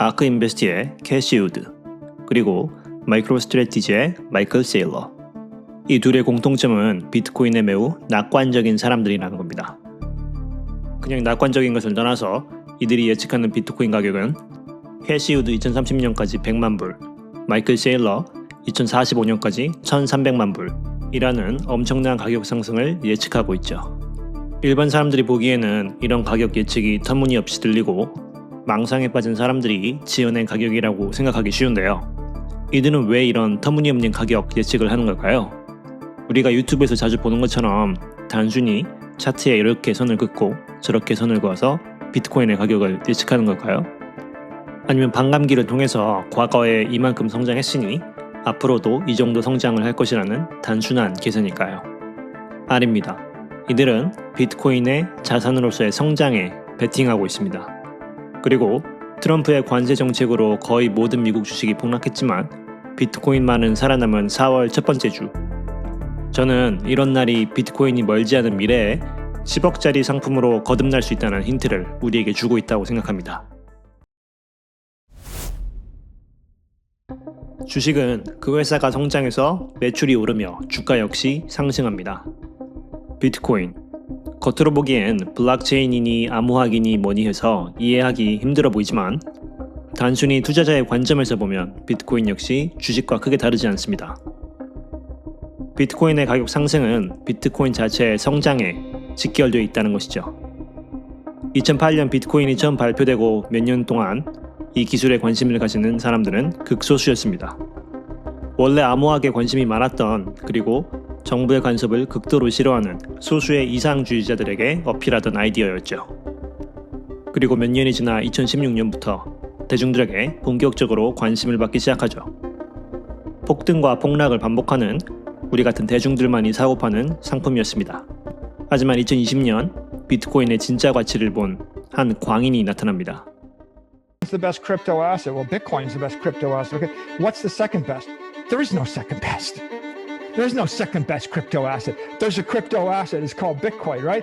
아크 인베스트의 캐시 우드, 그리고 마이크로 스트래티지의 마이클 세일러. 이 둘의 공통점은 비트코인에 매우 낙관적인 사람들이라는 겁니다. 그냥 낙관적인 것을 떠나서 이들이 예측하는 비트코인 가격은 캐시 우드 2030년까지 100만 불, 마이클 세일러 2045년까지 1300만 불이라는 엄청난 가격 상승을 예측하고 있죠. 일반 사람들이 보기에는 이런 가격 예측이 터무니없이 들리고 망상에 빠진 사람들이 지어낸 가격이라고 생각하기 쉬운데요. 이들은 왜 이런 터무니없는 가격 예측을 하는 걸까요? 우리가 유튜브에서 자주 보는 것처럼 단순히 차트에 이렇게 선을 긋고 저렇게 선을 그어서 비트코인의 가격을 예측하는 걸까요? 아니면 반감기를 통해서 과거에 이만큼 성장했으니 앞으로도 이 정도 성장을 할 것이라는 단순한 계산일까요? 아닙니다. 이들은 비트코인의 자산으로서의 성장에 베팅하고 있습니다. 그리고 트럼프의 관세 정책으로 거의 모든 미국 주식이 폭락했지만 비트코인만은 살아남은 4월 첫 번째 주. 저는 이런 날이 비트코인이 멀지 않은 미래에 10억짜리 상품으로 거듭날 수 있다는 힌트를 우리에게 주고 있다고 생각합니다. 주식은 그 회사가 성장해서 매출이 오르며 주가 역시 상승합니다. 비트코인, 겉으로 보기엔 블록체인이니 암호학이니 뭐니 해서 이해하기 힘들어 보이지만 단순히 투자자의 관점에서 보면 비트코인 역시 주식과 크게 다르지 않습니다. 비트코인의 가격 상승은 비트코인 자체의 성장에 직결되어 있다는 것이죠. 2008년 비트코인이 처음 발표되고 몇 년 동안 이 기술에 관심을 가지는 사람들은 극소수였습니다. 원래 암호학에 관심이 많았던, 그리고 정부의 간섭을 극도로 싫어하는 소수의 이상주의자들에게 어필하던 아이디어였죠. 그리고 몇 년이 지나 2016년부터 대중들에게 본격적으로 관심을 받기 시작하죠. 폭등과 폭락을 반복하는 우리 같은 대중들만이 사고 파는 상품이었습니다. 하지만 2020년 비트코인의 진짜 가치를 본 한 광인이 나타납니다. What's the best crypto asset? Well, Bitcoin's the best crypto asset. Okay, what's the second best? There is no second best. There's no second best crypto asset. There's a crypto asset. It's called Bitcoin, right?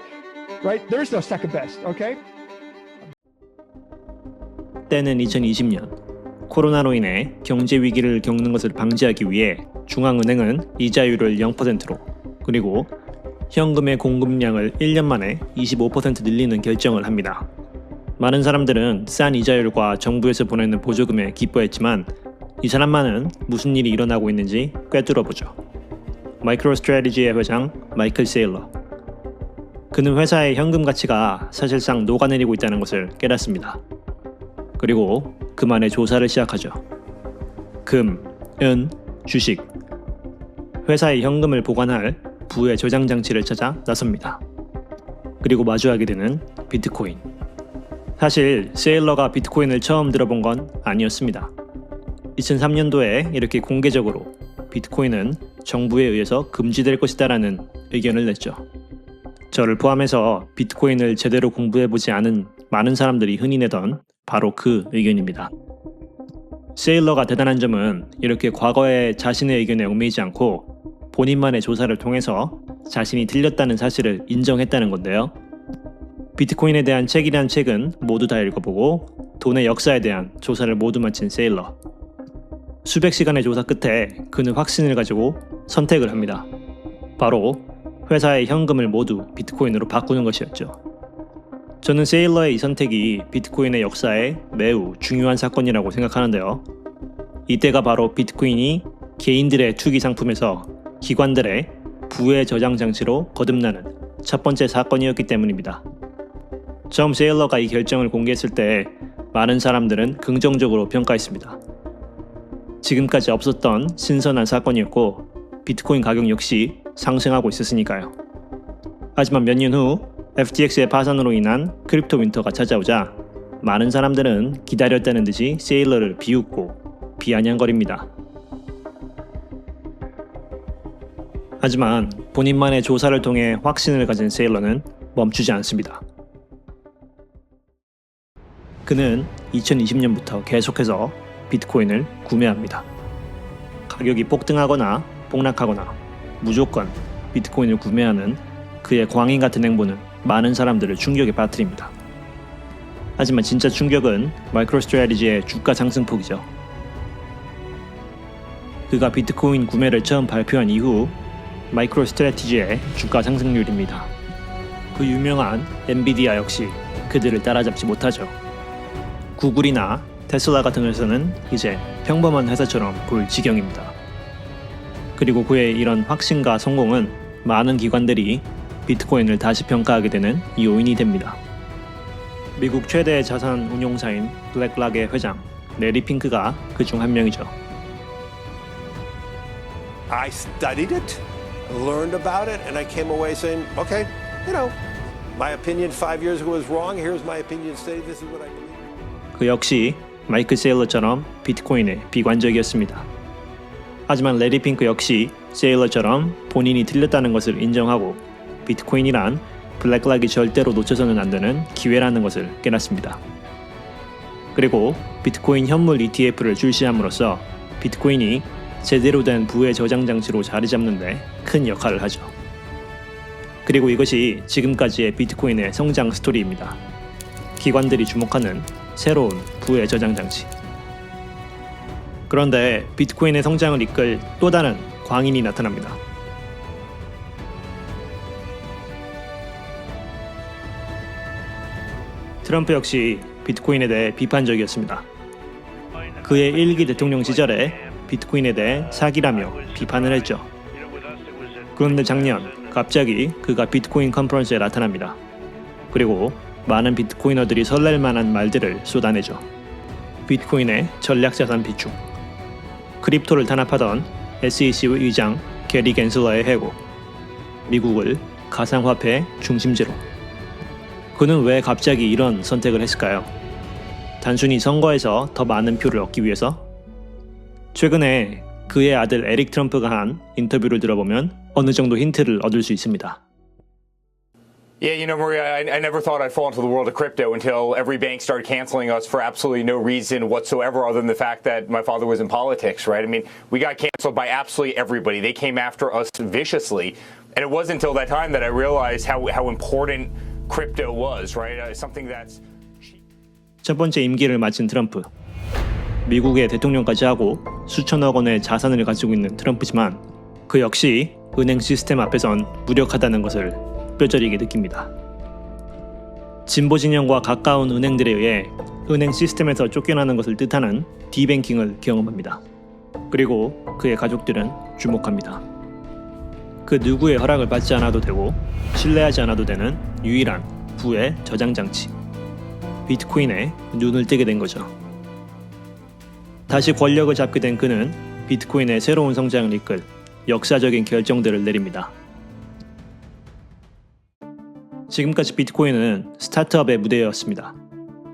Right? There's no second best. Okay? 때는 2020년. 코로나로 인해 경제 위기를 겪는 것을 방지하기 위해 중앙은행은 이자율을 0%로, 그리고 현금의 공급량을 1년 만에 25% 늘리는 결정을 합니다. 많은 사람들은 싼 이자율과 정부에서 보내는 보조금에 기뻐했지만 이 사람만은 무슨 일이 일어나고 있는지 꿰뚫어보죠. 마이크로 스트래티지의 회장 마이클 세일러. 그는 회사의 현금 가치가 사실상 녹아내리고 있다는 것을 깨닫습니다. 그리고 그만의 조사를 시작하죠. 금, 은, 주식. 회사의 현금을 보관할 부의 저장 장치를 찾아 나섭니다. 그리고 마주하게 되는 비트코인. 사실 세일러가 비트코인을 처음 들어본 건 아니었습니다. 2003년도에 이렇게 공개적으로 비트코인은 정부에 의해서 금지될 것이다라는 의견을 냈죠. 저를 포함해서 비트코인을 제대로 공부해보지 않은 많은 사람들이 흔히 내던 바로 그 의견입니다. 세일러가 대단한 점은 이렇게 과거의 자신의 의견에 얽매이지 않고 본인만의 조사를 통해서 자신이 틀렸다는 사실을 인정했다는 건데요. 비트코인에 대한 책이란 책은 모두 다 읽어보고 돈의 역사에 대한 조사를 모두 마친 세일러. 수백 시간의 조사 끝에 그는 확신을 가지고 선택을 합니다. 바로 회사의 현금을 모두 비트코인으로 바꾸는 것이었죠. 저는 세일러의 이 선택이 비트코인의 역사에 매우 중요한 사건이라고 생각하는데요. 이때가 바로 비트코인이 개인들의 투기 상품에서 기관들의 부의 저장 장치로 거듭나는 첫 번째 사건이었기 때문입니다. 처음 세일러가 이 결정을 공개했을 때 많은 사람들은 긍정적으로 평가했습니다. 지금까지 없었던 신선한 사건이었고 비트코인 가격 역시 상승하고 있었으니까요. 하지만 몇 년 후 FTX의 파산으로 인한 크립토 윈터가 찾아오자 많은 사람들은 기다렸다는 듯이 세일러를 비웃고 비아냥거립니다. 하지만 본인만의 조사를 통해 확신을 가진 세일러는 멈추지 않습니다. 그는 2020년부터 계속해서 비트코인을 구매합니다. 가격이 폭등하거나 폭락하거나 무조건 비트코인을 구매하는 그의 광인 같은 행보는 많은 사람들을 충격에 빠뜨립니다. 하지만 진짜 충격은 마이크로스트래티지의 주가 상승폭이죠. 그가 비트코인 구매를 처음 발표한 이후 마이크로스트래티지의 주가 상승률입니다. 그 유명한 엔비디아 역시 그들을 따라잡지 못하죠. 구글이나 테슬라 같은 회사는 이제 평범한 회사처럼 보일 지경입니다. 그리고 그의 이런 확신과 성공은 많은 기관들이 비트코인을 다시 평가하게 되는 요인이 됩니다. 미국 최대 자산 운용사인 블랙락의 회장 레리 핑크가 그 중 한 명이죠. I studied it, learned about it, and I came away saying, okay, my opinion 5 years ago was wrong. Here's my opinion today. This is what I believe. 그 역시 마이클 세일러처럼 비트코인에 비관적이었습니다. 하지만 레리 핑크 역시 세일러처럼 본인이 틀렸다는 것을 인정하고 비트코인이란 블랙락이 절대로 놓쳐서는 안 되는 기회라는 것을 깨닫습니다. 그리고 비트코인 현물 ETF를 출시함으로써 비트코인이 제대로 된 부의 저장 장치로 자리 잡는데 큰 역할을 하죠. 그리고 이것이 지금까지의 비트코인의 성장 스토리입니다. 기관들이 주목하는 새로운 부의 저장 장치. 그런데 비트코인의 성장을 이끌 또 다른 광인이 나타납니다. 트럼프 역시 비트코인에 대해 비판적이었습니다. 그의 1기 대통령 시절에 비트코인에 대해 사기라며 비판을 했죠. 그런데 작년 갑자기 그가 비트코인 컨퍼런스에 나타납니다. 그리고 많은 비트코이너들이 설렐 만한 말들을 쏟아내죠. 비트코인의 전략자산 비축, 크립토를 탄압하던 SEC 의장 게리 겐슬러의 해고, 미국을 가상화폐 중심지로. 그는 왜 갑자기 이런 선택을 했을까요? 단순히 선거에서 더 많은 표를 얻기 위해서? 최근에 그의 아들 에릭 트럼프가 한 인터뷰를 들어보면 어느 정도 힌트를 얻을 수 있습니다. Yeah, Maria, I never thought I'd fall into the world of crypto until every bank started canceling us for absolutely no reason whatsoever other than the fact that my father was in politics, right? I mean, we got canceled by absolutely everybody. They came after us viciously. And it wasn't until that time that I realized how important crypto was, right? Something that's... 첫 번째 임기를 마친 트럼프. 미국의 대통령까지 하고 수천억 원의 자산을 가지고 있는 트럼프지만 그 역시 은행 시스템 앞에선 무력하다는 것을 뼈저리게 느낍니다. 진보 진영과 가까운 은행들에 의해 은행 시스템에서 쫓겨나는 것을 뜻하는 디뱅킹을 경험합니다. 그리고 그의 가족들은 주목합니다. 그 누구의 허락을 받지 않아도 되고 신뢰하지 않아도 되는 유일한 부의 저장 장치, 비트코인에 눈을 뜨게 된 거죠. 다시 권력을 잡게 된 그는 비트코인의 새로운 성장을 이끌 역사적인 결정들을 내립니다. 지금까지 비트코인은 스타트업의 무대였습니다.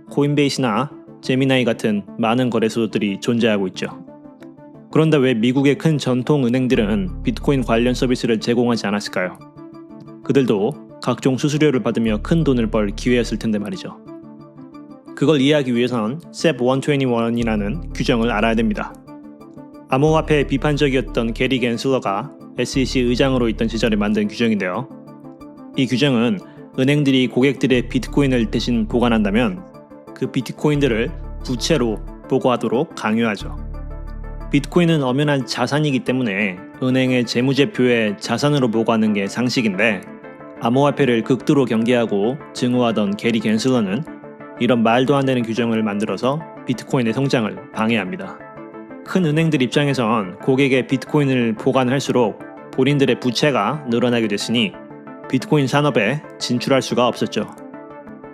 코인베이스나 제미나이 같은 많은 거래소들이 존재하고 있죠. 그런데 왜 미국의 큰 전통 은행들은 비트코인 관련 서비스를 제공하지 않았을까요? 그들도 각종 수수료를 받으며 큰 돈을 벌 기회였을 텐데 말이죠. 그걸 이해하기 위해선 SEP 121이라는 규정을 알아야 됩니다. 암호화폐에 비판적이었던 게리 겐슬러가 SEC 의장으로 있던 시절에 만든 규정인데요. 이 규정은 은행들이 고객들의 비트코인을 대신 보관한다면 그 비트코인들을 부채로 보고하도록 강요하죠. 비트코인은 엄연한 자산이기 때문에 은행의 재무제표에 자산으로 보고하는 게 상식인데 암호화폐를 극도로 경계하고 증오하던 게리 겐슬러는 이런 말도 안 되는 규정을 만들어서 비트코인의 성장을 방해합니다. 큰 은행들 입장에선 고객의 비트코인을 보관할수록 본인들의 부채가 늘어나게 됐으니 비트코인 산업에 진출할 수가 없었죠.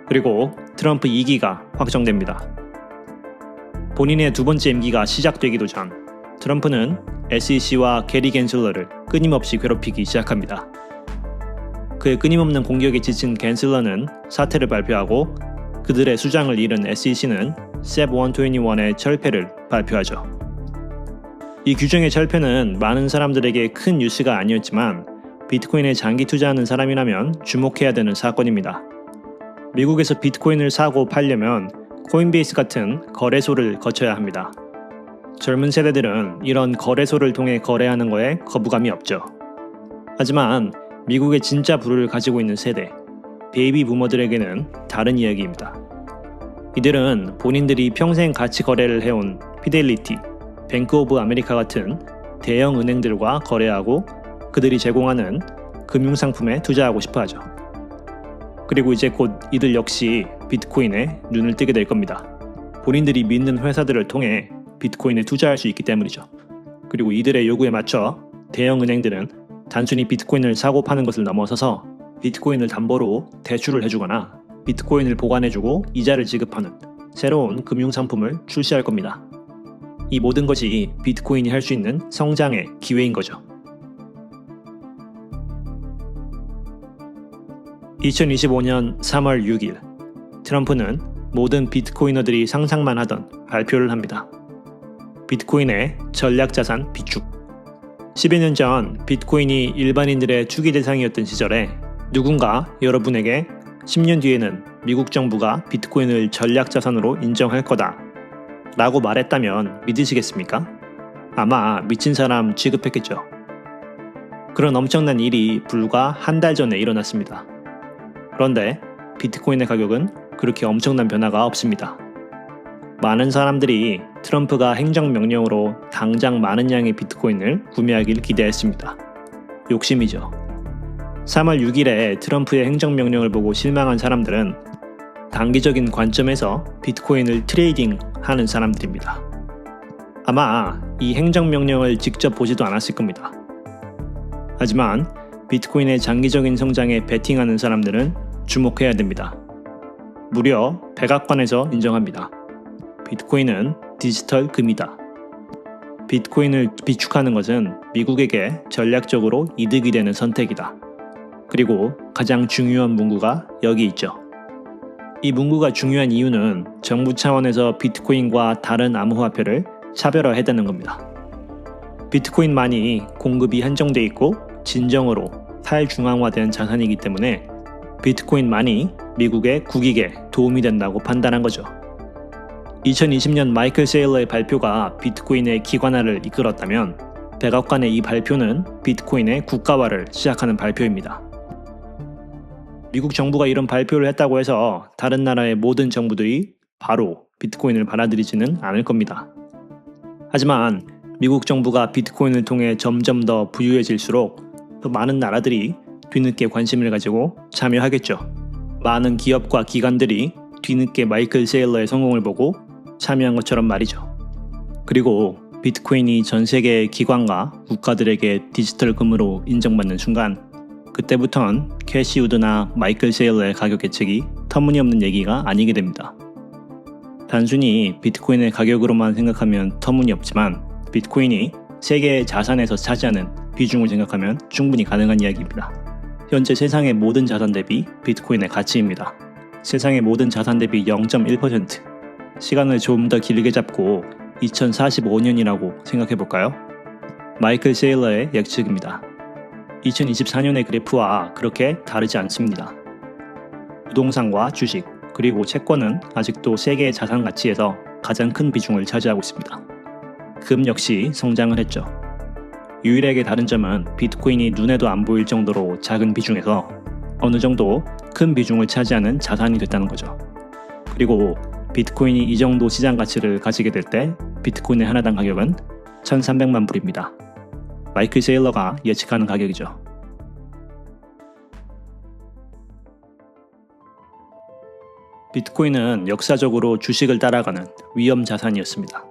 그리고 트럼프 2기가 확정됩니다. 본인의 두 번째 임기가 시작되기도 전 트럼프는 SEC와 게리 겐슬러를 끊임없이 괴롭히기 시작합니다. 그의 끊임없는 공격에 지친 겐슬러는 사퇴를 발표하고 그들의 수장을 잃은 SEC는 SEP 121의 철폐를 발표하죠. 이 규정의 철폐는 많은 사람들에게 큰 뉴스가 아니었지만 비트코인에 장기 투자하는 사람이라면 주목해야 되는 사건입니다. 미국에서 비트코인을 사고 팔려면 코인베이스 같은 거래소를 거쳐야 합니다. 젊은 세대들은 이런 거래소를 통해 거래하는 거에 거부감이 없죠. 하지만 미국의 진짜 부를 가지고 있는 세대, 베이비 부머들에게는 다른 이야기입니다. 이들은 본인들이 평생 같이 거래를 해온 피델리티, 뱅크 오브 아메리카 같은 대형 은행들과 거래하고 그들이 제공하는 금융상품에 투자하고 싶어 하죠. 그리고 이제 곧 이들 역시 비트코인에 눈을 뜨게 될 겁니다. 본인들이 믿는 회사들을 통해 비트코인에 투자할 수 있기 때문이죠. 그리고 이들의 요구에 맞춰 대형 은행들은 단순히 비트코인을 사고 파는 것을 넘어서서 비트코인을 담보로 대출을 해주거나 비트코인을 보관해주고 이자를 지급하는 새로운 금융상품을 출시할 겁니다. 이 모든 것이 비트코인이 할 수 있는 성장의 기회인 거죠. 2025년 3월 6일, 트럼프는 모든 비트코이너들이 상상만 하던 발표를 합니다. 비트코인의 전략자산 비축. 10여 년 전 비트코인이 일반인들의 투기 대상이었던 시절에 누군가 여러분에게 10년 뒤에는 미국 정부가 비트코인을 전략자산으로 인정할 거다 라고 말했다면 믿으시겠습니까? 아마 미친 사람 취급했겠죠. 그런 엄청난 일이 불과 한 달 전에 일어났습니다. 그런데 비트코인의 가격은 그렇게 엄청난 변화가 없습니다. 많은 사람들이 트럼프가 행정명령으로 당장 많은 양의 비트코인을 구매하길 기대했습니다. 욕심이죠. 3월 6일에 트럼프의 행정명령을 보고 실망한 사람들은 단기적인 관점에서 비트코인을 트레이딩하는 사람들입니다. 아마 이 행정명령을 직접 보지도 않았을 겁니다. 하지만 비트코인의 장기적인 성장에 베팅하는 사람들은 주목해야 됩니다. 무려 백악관에서 인정합니다. 비트코인은 디지털 금이다. 비트코인을 비축하는 것은 미국에게 전략적으로 이득이 되는 선택이다. 그리고 가장 중요한 문구가 여기 있죠. 이 문구가 중요한 이유는 정부 차원에서 비트코인과 다른 암호화폐를 차별화해다는 겁니다. 비트코인만이 공급이 한정돼 있고 진정으로 탈중앙화된 자산이기 때문에 비트코인만이 미국의 국익에 도움이 된다고 판단한 거죠. 2020년 마이클 세일러의 발표가 비트코인의 기관화를 이끌었다면 백악관의 이 발표는 비트코인의 국가화를 시작하는 발표입니다. 미국 정부가 이런 발표를 했다고 해서 다른 나라의 모든 정부들이 바로 비트코인을 받아들이지는 않을 겁니다. 하지만 미국 정부가 비트코인을 통해 점점 더 부유해질수록 더 많은 나라들이 뒤늦게 관심을 가지고 참여하겠죠. 많은 기업과 기관들이 뒤늦게 마이클 세일러의 성공을 보고 참여한 것처럼 말이죠. 그리고 비트코인이 전 세계의 기관과 국가들에게 디지털 금으로 인정받는 순간 그때부터는 캐시 우드나 마이클 세일러의 가격 예측이 터무니없는 얘기가 아니게 됩니다. 단순히 비트코인의 가격으로만 생각하면 터무니없지만 비트코인이 세계의 자산에서 차지하는 비중을 생각하면 충분히 가능한 이야기입니다. 현재 세상의 모든 자산 대비 비트코인의 가치입니다. 세상의 모든 자산 대비 0.1%. 시간을 좀 더 길게 잡고 2045년이라고 생각해볼까요? 마이클 세일러의 예측입니다. 2024년의 그래프와 그렇게 다르지 않습니다. 부동산과 주식, 그리고 채권은 아직도 세계의 자산 가치에서 가장 큰 비중을 차지하고 있습니다. 금 역시 성장을 했죠. 유일하게 다른 점은 비트코인이 눈에도 안 보일 정도로 작은 비중에서 어느 정도 큰 비중을 차지하는 자산이 됐다는 거죠. 그리고 비트코인이 이 정도 시장 가치를 가지게 될 때 비트코인의 하나당 가격은 1,300만 불입니다. 마이클 세일러가 예측하는 가격이죠. 비트코인은 역사적으로 주식을 따라가는 위험 자산이었습니다.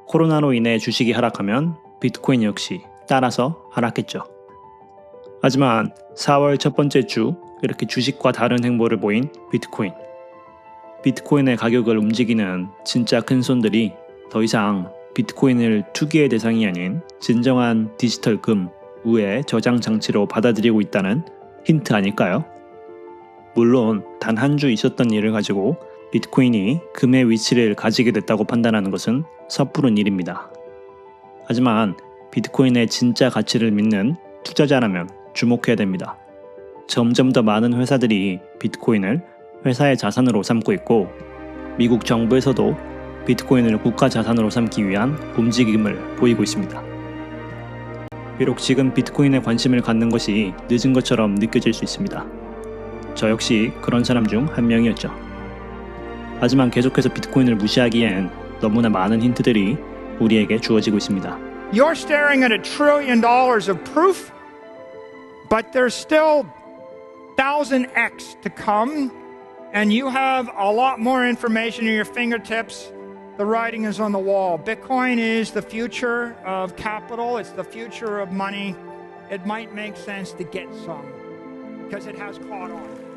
코로나로 인해 주식이 하락하면 비트코인 역시 따라서 하락했죠. 하지만 4월 첫 번째 주 이렇게 주식과 다른 행보를 보인 비트코인. 비트코인의 가격을 움직이는 진짜 큰 손들이 더 이상 비트코인을 투기의 대상이 아닌 진정한 디지털 금, 우의 저장 장치로 받아들이고 있다는 힌트 아닐까요? 물론 단 한 주 있었던 일을 가지고 비트코인이 금의 위치를 가지게 됐다고 판단하는 것은 섣부른 일입니다. 하지만 비트코인의 진짜 가치를 믿는 투자자라면 주목해야 됩니다. 점점 더 많은 회사들이 비트코인을 회사의 자산으로 삼고 있고 미국 정부에서도 비트코인을 국가 자산으로 삼기 위한 움직임을 보이고 있습니다. 비록 지금 비트코인에 관심을 갖는 것이 늦은 것처럼 느껴질 수 있습니다. 저 역시 그런 사람 중 한 명이었죠. 하지만 계속해서 비트코인을 무시하기엔 너무나 많은 힌트들이 우리에게 주어지고 있습니다. You're staring at $1 trillion of proof, but there's still 1,000x to come, and you have a lot more information at your fingertips. The writing is on the wall. Bitcoin is the future of capital. It's the future of money. It might make sense to get some because it has caught on.